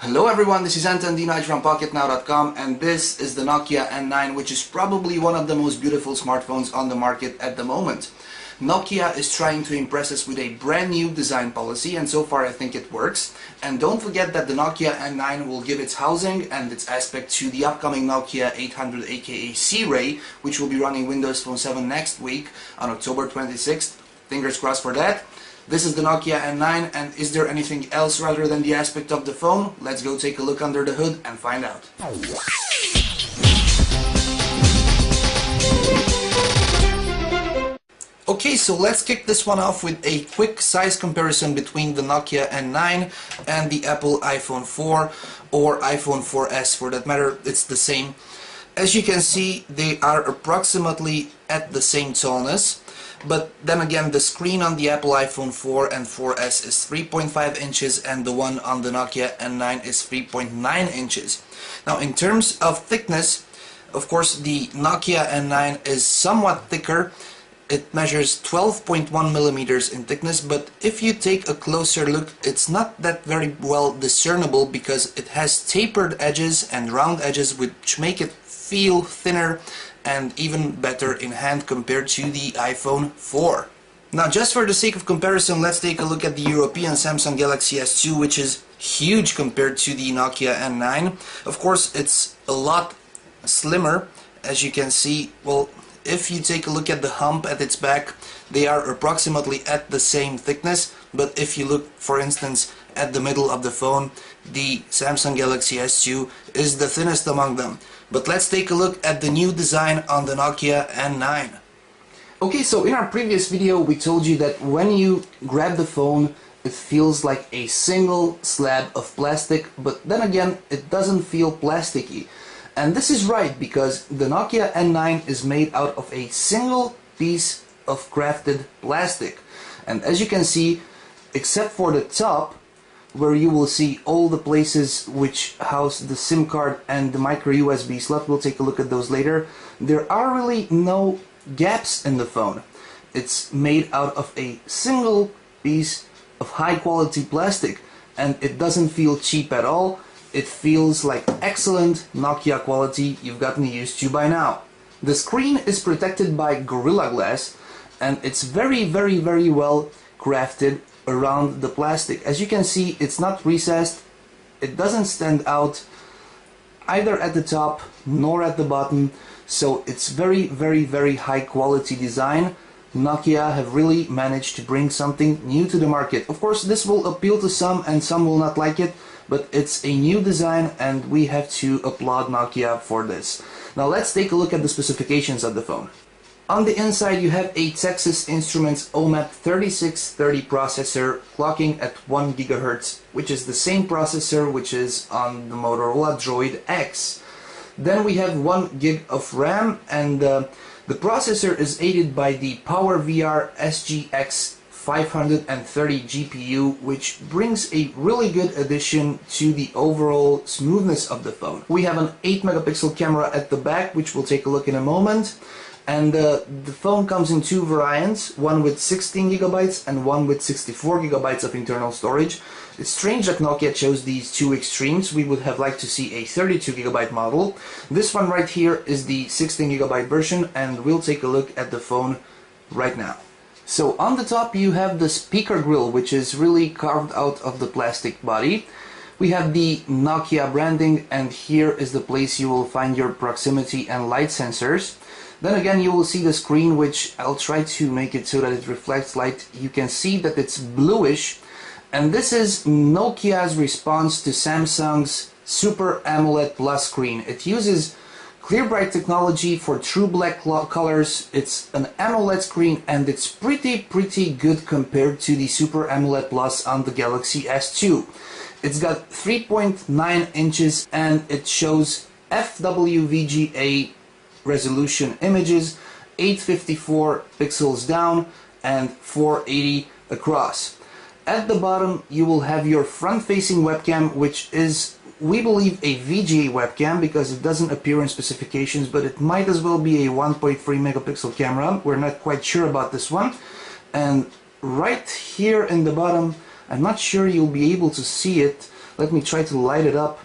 Hello everyone, this is Anton Dinaj from PocketNow.com, and this is the Nokia N9, which is probably one of the most beautiful smartphones on the market at the moment. Nokia is trying to impress us with a brand new design policy, and so far I think it works. And don't forget that the Nokia N9 will give its housing and its aspect to the upcoming Nokia 800 aka C-Ray, which will be running Windows Phone 7 next week on October 26th. Fingers crossed for that. This is the Nokia N9, and is there anything else rather than the aspect of the phone? Let's go take a look under the hood and find out. Okay, so let's kick this one off with a quick size comparison between the Nokia N9 and the Apple iPhone 4 or iPhone 4S for that matter. It's the same. As you can see, they are approximately at the same tallness. But then again, the screen on the Apple iPhone 4 and 4S is 3.5 inches and the one on the Nokia N9 is 3.9 inches. Now in terms of thickness, of course the Nokia N9 is somewhat thicker. It measures 12.1 millimeters in thickness, but if you take a closer look, it's not that very well discernible because it has tapered edges and round edges which make it feel thinner and even better in hand compared to the iPhone 4. Now just for the sake of comparison, let's take a look at the European Samsung Galaxy S2, which is huge compared to the Nokia N9. Of course it's a lot slimmer, as you can see. Well, if you take a look at the hump at its back, they are approximately at the same thickness, but if you look for instance at the middle of the phone, the Samsung Galaxy S2 is the thinnest among them. But let's take a look at the new design on the Nokia N9. Okay, so in our previous video we told you that when you grab the phone it feels like a single slab of plastic, but then again it doesn't feel plasticky. And this is right because the Nokia N9 is made out of a single piece of crafted plastic. And as you can see, except for the top, where you will see all the places which house the SIM card and the micro USB slot, we'll take a look at those later, there are really no gaps in the phone. It's made out of a single piece of high quality plastic, and it doesn't feel cheap at all. It feels like excellent Nokia quality you've gotten used to by now. The screen is protected by Gorilla Glass, and it's very well crafted around the plastic. As you can see, it's not recessed, it doesn't stand out either at the top nor at the bottom, so it's very high quality design. Nokia have really managed to bring something new to the market. Of course this will appeal to some and some will not like it, but it's a new design and we have to applaud Nokia for this. Now let's take a look at the specifications of the phone. On the inside you have a Texas Instruments OMAP 3630 processor clocking at 1 GHz, which is the same processor which is on the Motorola Droid X. Then we have 1 GB of RAM, and the processor is aided by the PowerVR SGX 530 GPU, which brings a really good addition to the overall smoothness of the phone. We have an 8 megapixel camera at the back, which we'll take a look in a moment. And the phone comes in two variants, one with 16 GB and one with 64 GB of internal storage. It's strange that Nokia chose these two extremes. We would have liked to see a 32 GB model. This one right here is the 16 GB version, and we'll take a look at the phone right now. So on the top you have the speaker grill, which is really carved out of the plastic body. We have the Nokia branding, and here is the place you will find your proximity and light sensors. Then again you will see the screen, which I'll try to make it so that it reflects light. You can see that it's bluish, and this is Nokia's response to Samsung's Super AMOLED Plus screen. It uses Clear Bright technology for true black colors. It's an AMOLED screen and it's pretty good compared to the Super AMOLED Plus on the Galaxy S2. It's got 3.9 inches and it shows FWVGA resolution images, 854 pixels down and 480 across. At the bottom you will have your front-facing webcam, which is, we believe, a VGA webcam because it doesn't appear in specifications, but it might as well be a 1.3 megapixel camera. We're not quite sure about this one. And right here in the bottom, I'm not sure you'll be able to see it, Let me try to light it up.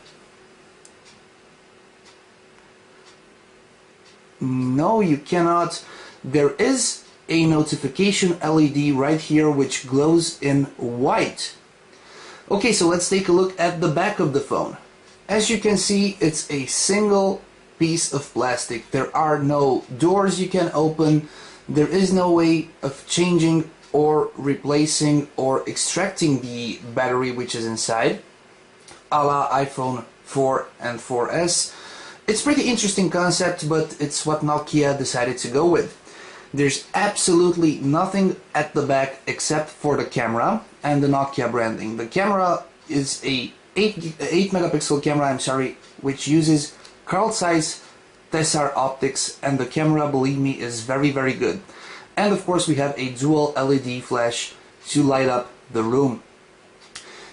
No, you cannot. There is a notification LED right here which glows in white. Okay, so let's take a look at the back of the phone. As you can see, it's a single piece of plastic. There are no doors you can open. There is no way of changing or replacing or extracting the battery which is inside, a la iPhone 4 and 4S. It's pretty interesting concept, but it's what Nokia decided to go with. There's absolutely nothing at the back except for the camera and the Nokia branding. The camera is a 8 megapixel camera, which uses Carl Zeiss Tessar optics, and the camera, believe me, is very good. And of course we have a dual LED flash to light up the room.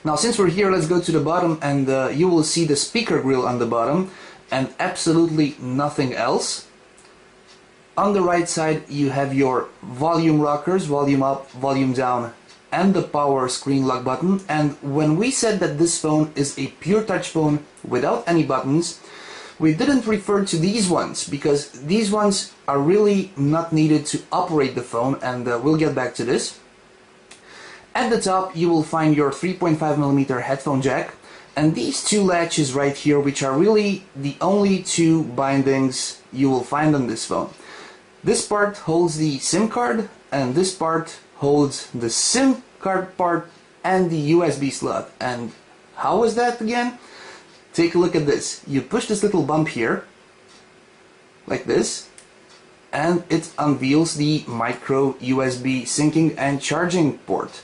Now since we're here, let's go to the bottom, and you will see the speaker grill on the bottom and absolutely nothing else. On the right side you have your volume rockers, volume up, volume down, and the power screen lock button. And when we said that this phone is a pure touch phone without any buttons, we didn't refer to these ones, because these ones are really not needed to operate the phone, and we'll get back to this. At the top you will find your 3.5mm headphone jack, and these two latches right here, which are really the only two bindings you will find on this phone. This part holds the SIM card, and this part holds the SIM card part and the USB slot. And how is that again? Take a look at this. You push this little bump here, like this, and it unveils the micro USB syncing and charging port.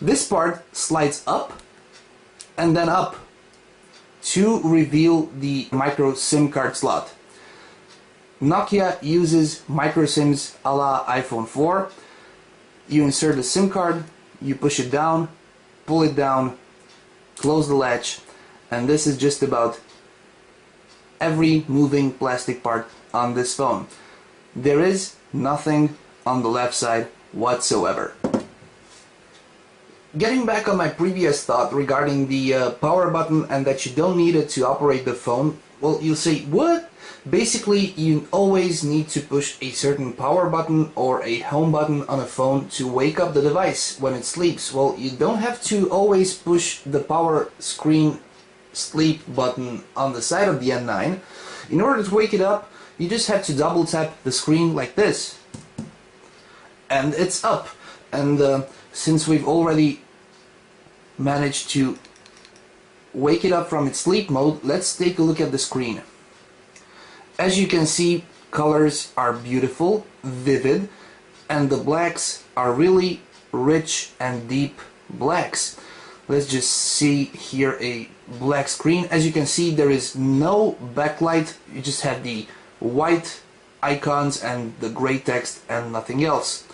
This part slides up and then up to reveal the micro SIM card slot. Nokia uses micro SIMs a la iPhone 4. You insert the SIM card, you push it down, pull it down, close the latch, and this is just about every moving plastic part on this phone. There is nothing on the left side whatsoever. Getting back on my previous thought regarding the power button and that you don't need it to operate the phone, well, you'll say, what? Basically, you always need to push a certain power button or a home button on a phone to wake up the device when it sleeps. Well, you don't have to always push the power screen sleep button on the side of the N9. In order to wake it up, you just have to double tap the screen like this, and it's up. And since we've already managed to wake it up from its sleep mode, let's take a look at the screen. As you can see, colors are beautiful, vivid, and the blacks are really rich and deep blacks. Let's just see here a black screen. As you can see, there is no backlight. You just have the white icons and the gray text and nothing else.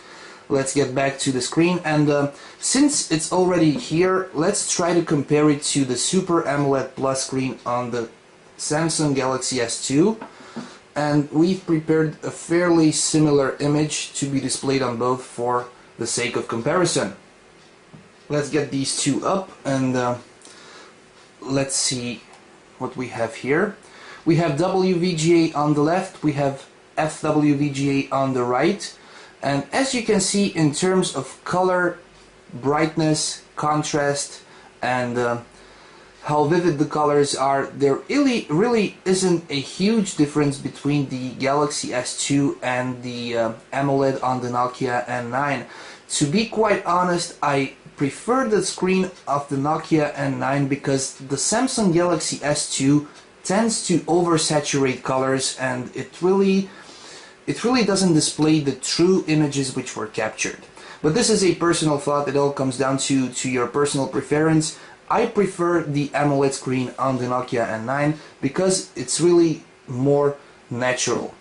Let's get back to the screen, and since it's already here, let's try to compare it to the Super AMOLED Plus screen on the Samsung Galaxy S2. And we've prepared a fairly similar image to be displayed on both for the sake of comparison. Let's get these two up, and let's see what we have here. We have WVGA on the left, we have FWVGA on the right, and as you can see, in terms of color, brightness, contrast, and how vivid the colors are, there really isn't a huge difference between the Galaxy S2 and the AMOLED on the Nokia N9. To be quite honest, I prefer the screen of the Nokia N9 because the Samsung Galaxy S2 tends to oversaturate colors, and it really doesn't display the true images which were captured. But this is a personal thought. It all comes down to your personal preference. I prefer the AMOLED screen on the Nokia N9 because it's really more natural.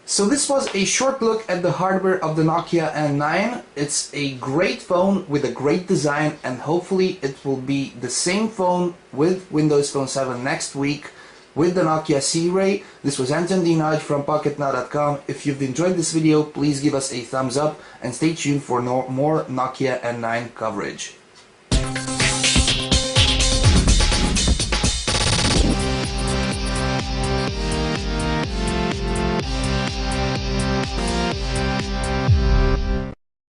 So this was a short look at the hardware of the Nokia N9. It's a great phone with a great design, and hopefully it will be the same phone with Windows Phone 7 next week with the Nokia C-Ray. This was Anton Dinaj from PocketNow.com. If you've enjoyed this video, please give us a thumbs up and stay tuned for more Nokia N9 coverage.